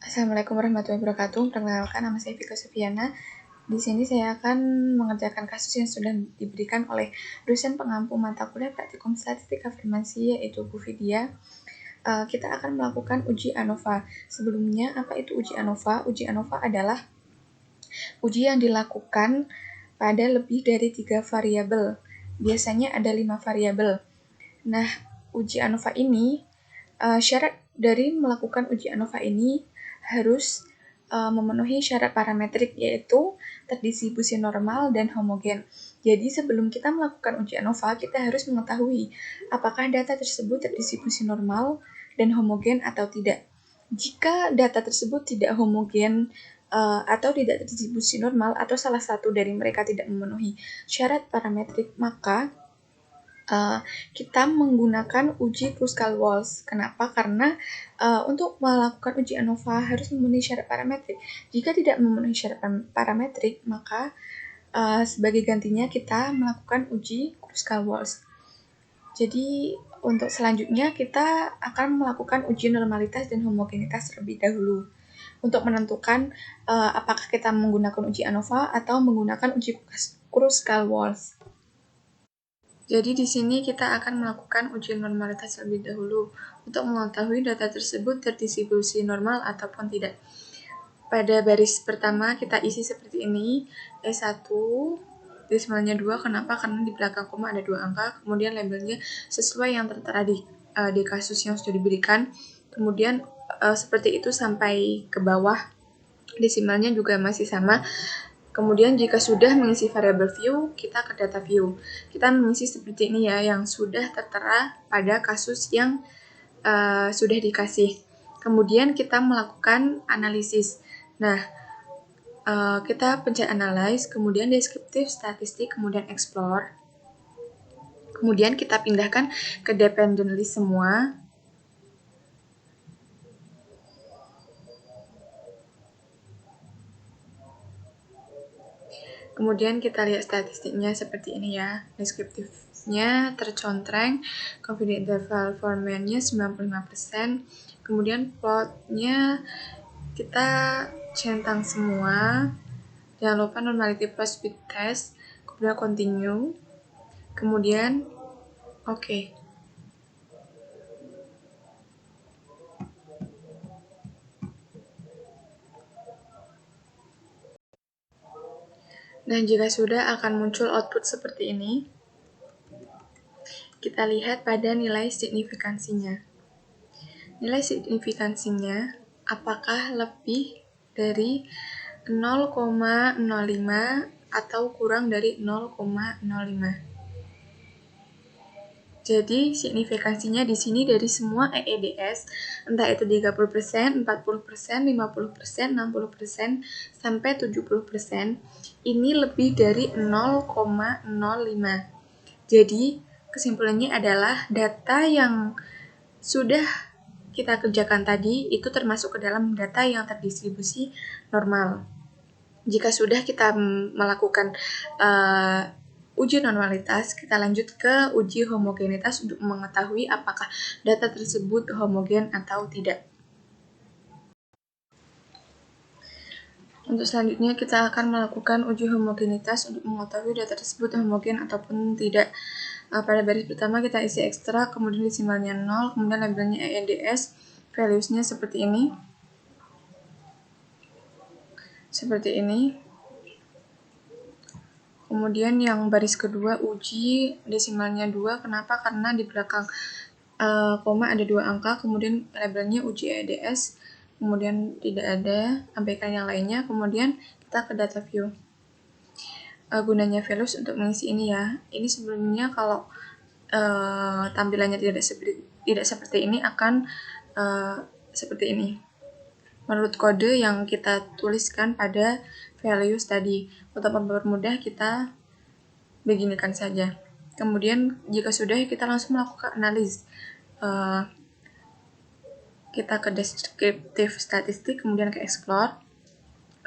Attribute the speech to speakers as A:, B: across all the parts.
A: Assalamualaikum warahmatullahi wabarakatuh. Perkenalkan, nama saya Vika Sufiana. Di sini saya akan mengerjakan kasus yang sudah diberikan oleh dosen pengampu mata kuliah praktikum statistik afirmasi, yaitu Bu Vidya. Kita akan melakukan uji ANOVA. Sebelumnya, apa itu uji ANOVA? Uji ANOVA adalah uji yang dilakukan pada lebih dari 3 variabel. Biasanya ada 5 variabel. Nah, uji ANOVA ini, syarat dari melakukan uji ANOVA ini harus memenuhi syarat parametrik, yaitu terdistribusi normal dan homogen. Jadi sebelum kita melakukan uji ANOVA, kita harus mengetahui apakah data tersebut terdistribusi normal dan homogen atau tidak. Jika data tersebut tidak homogen atau tidak terdistribusi normal, atau salah satu dari mereka tidak memenuhi syarat parametrik, maka kita menggunakan uji Kruskal-Walsh. Kenapa? Karena untuk melakukan uji ANOVA harus memenuhi syarat parametrik. Jika tidak memenuhi syarat parametrik, maka sebagai gantinya kita melakukan uji Kruskal-Walsh. Jadi untuk selanjutnya kita akan melakukan uji normalitas dan homogenitas terlebih dahulu untuk menentukan apakah kita menggunakan uji ANOVA atau menggunakan uji Kruskal-Walsh. Jadi di sini kita akan melakukan uji normalitas terlebih dahulu untuk mengetahui data tersebut terdistribusi normal ataupun tidak. Pada baris pertama kita isi seperti ini, E1, desimalnya 2, kenapa? Karena di belakang koma ada 2 angka, kemudian labelnya sesuai yang tertera di kasus yang sudah diberikan, kemudian seperti itu sampai ke bawah, desimalnya juga masih sama. Kemudian jika sudah mengisi variabel view, kita ke data view. Kita mengisi seperti ini ya, yang sudah tertera pada kasus yang sudah dikasih. Kemudian kita melakukan analisis. Nah, kita pencet analyze, kemudian deskriptif, statistik, kemudian explore. Kemudian kita pindahkan ke dependent list semua. Kemudian kita lihat statistiknya seperti ini ya. Deskriptifnya tercontreng, confidence interval formatnya 95%. Kemudian plotnya kita centang semua. Jangan lupa normality plus speed test. Kemudian continue. Kemudian oke. Nah, jika sudah akan muncul output seperti ini. Kita lihat pada nilai signifikansinya. Nilai signifikansinya apakah lebih dari 0,05 atau kurang dari 0,05. Jadi signifikansinya di sini dari semua EEDS, entah itu 30%, 40%, 50%, 60%, sampai 70%, ini lebih dari 0,05. Jadi kesimpulannya adalah data yang sudah kita kerjakan tadi itu termasuk ke dalam data yang terdistribusi normal. Jika sudah kita melakukan uji normalitas, kita lanjut ke uji homogenitas untuk mengetahui apakah data tersebut homogen atau tidak. Untuk selanjutnya kita akan melakukan uji homogenitas untuk mengetahui data tersebut homogen ataupun tidak. Pada baris pertama kita isi ekstrak, kemudian desimalnya 0, kemudian labelnya ENDS, values-nya seperti ini. Seperti ini. Kemudian yang baris kedua uji desimalnya 2, kenapa? Karena di belakang koma ada 2 angka, kemudian labelnya uji EDS, kemudian tidak ada, abaikan yang lainnya, kemudian kita ke data view. Gunanya values untuk mengisi ini ya, ini sebelumnya kalau tampilannya tidak seperti ini akan seperti ini. Menurut kode yang kita tuliskan pada values tadi, untuk mempermudah kita beginikan saja. Kemudian jika sudah kita langsung melakukan analisis. Kita ke deskriptif statistik, kemudian ke explore.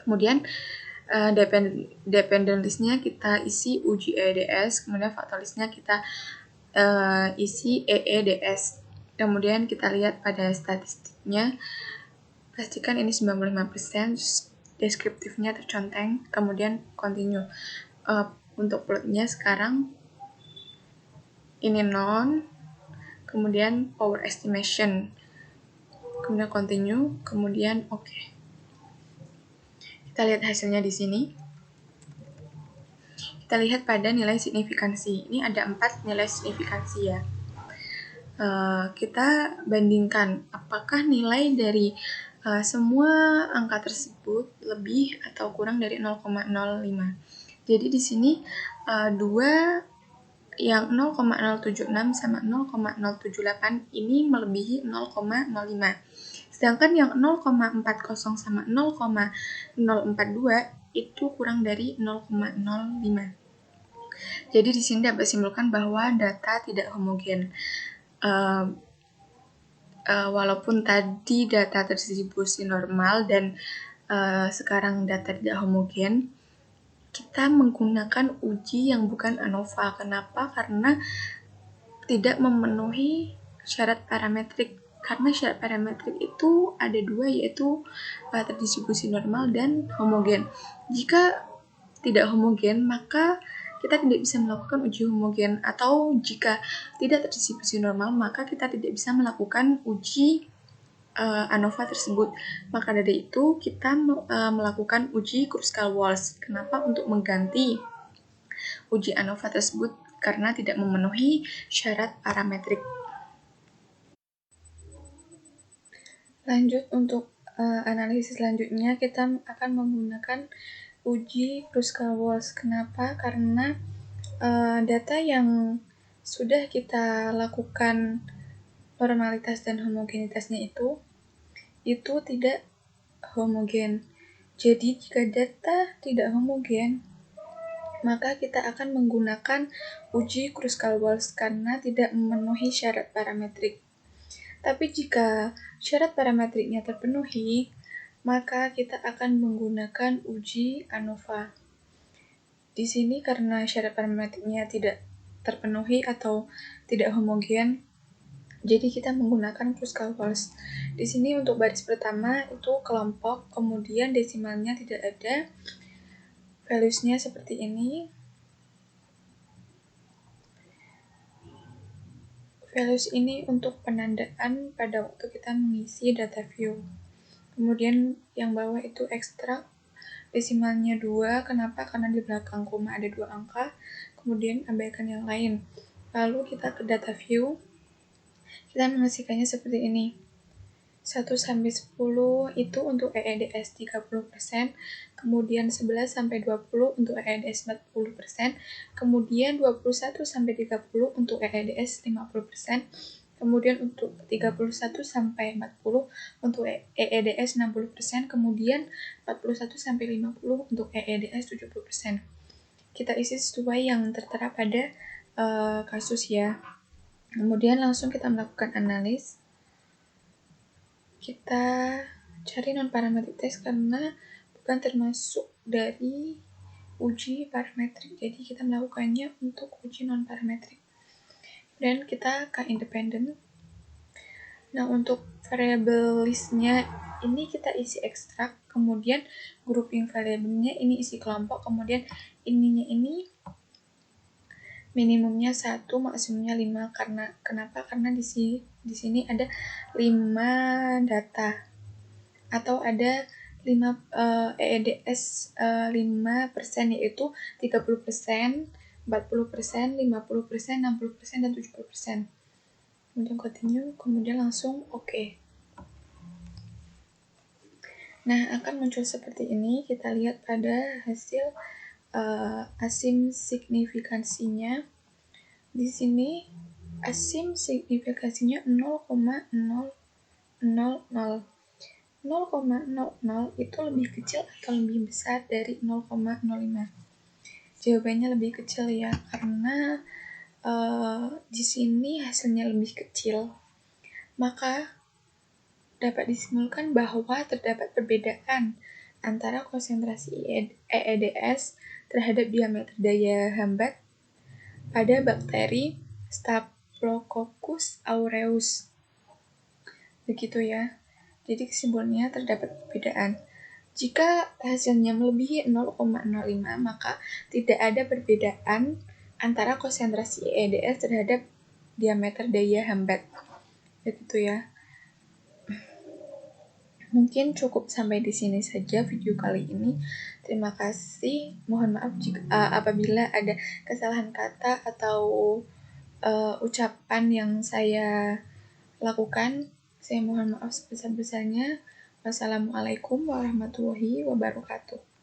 A: Kemudian dependent listnya kita isi uji EEDS, kemudian factor listnya kita isi EEDS. Kemudian kita lihat pada statistiknya pastikan ini 95%, deskriptifnya terconteng, kemudian continue. Untuk plotnya sekarang ini non, kemudian power estimation, kemudian continue, kemudian oke. Kita lihat hasilnya di sini. Kita lihat pada nilai signifikansi. Ini ada 4 nilai signifikansi ya. Kita bandingkan apakah nilai dari semua angka tersebut lebih atau kurang dari 0,05. Jadi di sini dua yang 0,076 sama 0,078 ini melebihi 0,05. Sedangkan yang 0,40 sama 0,042 itu kurang dari 0,05. Jadi di sini dapat disimpulkan bahwa data tidak homogen. Walaupun tadi data terdistribusi normal dan sekarang data tidak homogen, kita menggunakan uji yang bukan ANOVA. Kenapa? Karena tidak memenuhi syarat parametrik. Karena syarat parametrik itu ada 2, yaitu terdistribusi normal dan homogen. Jika tidak homogen, maka kita tidak bisa melakukan uji homogen, atau jika tidak terdistribusi normal, maka kita tidak bisa melakukan uji ANOVA tersebut. Maka dari itu kita melakukan uji Kruskal-Walsh. Kenapa? Untuk mengganti uji ANOVA tersebut karena tidak memenuhi syarat parametrik. Lanjut untuk analisis selanjutnya, kita akan menggunakan uji Kruskal-Walsh. Kenapa? Karena data yang sudah kita lakukan normalitas dan homogenitasnya itu tidak homogen. Jadi jika data tidak homogen, maka kita akan menggunakan uji Kruskal-Walsh karena tidak memenuhi syarat parametrik. Tapi jika syarat parametriknya terpenuhi, maka kita akan menggunakan uji ANOVA. Di sini karena syarat parametriknya tidak terpenuhi atau tidak homogen, jadi kita menggunakan Kruskal-Walsh. Di sini untuk baris pertama itu kelompok, kemudian desimalnya tidak ada, values-nya seperti ini. Values ini untuk penandaan pada waktu kita mengisi data view. Kemudian yang bawah itu ekstrak, desimalnya 2. Kenapa? Karena di belakang koma ada 2 angka. Kemudian abaikan yang lain. Lalu kita ke data view. Kita menghasilkannya seperti ini. 1-10 itu untuk EEDS 30%, kemudian 11-20 untuk EEDS 40%, kemudian 21-30 untuk EEDS 50%, kemudian untuk 31-40 untuk EEDS 60%, kemudian 41-50 untuk EEDS 70%. Kita isi sesuai yang tertera pada kasus ya. Kemudian langsung kita melakukan analis. Kita cari non-parametric test karena bukan termasuk dari uji parametrik. Jadi kita melakukannya untuk uji non-parametrik. Dan kita ke independen. Nah, untuk variable listnya ini kita isi ekstrak, kemudian grouping variabelnya ini isi kelompok, kemudian ininya ini minimumnya 1, maksimumnya 5. Kenapa? Karena di sini ada 5 data atau ada 5 EEDS 5%, yaitu 30%, 40%, 50%, 60%, dan 70%. Kemudian continue, kemudian langsung oke. Nah, akan muncul seperti ini. Kita lihat pada hasil asim signifikansinya. Di sini asim signifikansinya 0,000. 0,00 itu lebih kecil atau lebih besar dari 0,05? Jawabannya lebih kecil ya, karena di sini hasilnya lebih kecil. Maka dapat disimpulkan bahwa terdapat perbedaan antara konsentrasi EEDS terhadap diameter daya hambat pada bakteri Staphylococcus aureus. Begitu ya. Jadi kesimpulannya terdapat perbedaan. Jika hasilnya melebihi 0,05, maka tidak ada perbedaan antara konsentrasi EDS terhadap diameter daya hambat. Begitu ya. Mungkin cukup sampai di sini saja video kali ini. Terima kasih. Mohon maaf jika apabila ada kesalahan kata atau ucapan yang saya lakukan. Saya mohon maaf sebesar-besarnya. Wassalamualaikum warahmatullahi wabarakatuh.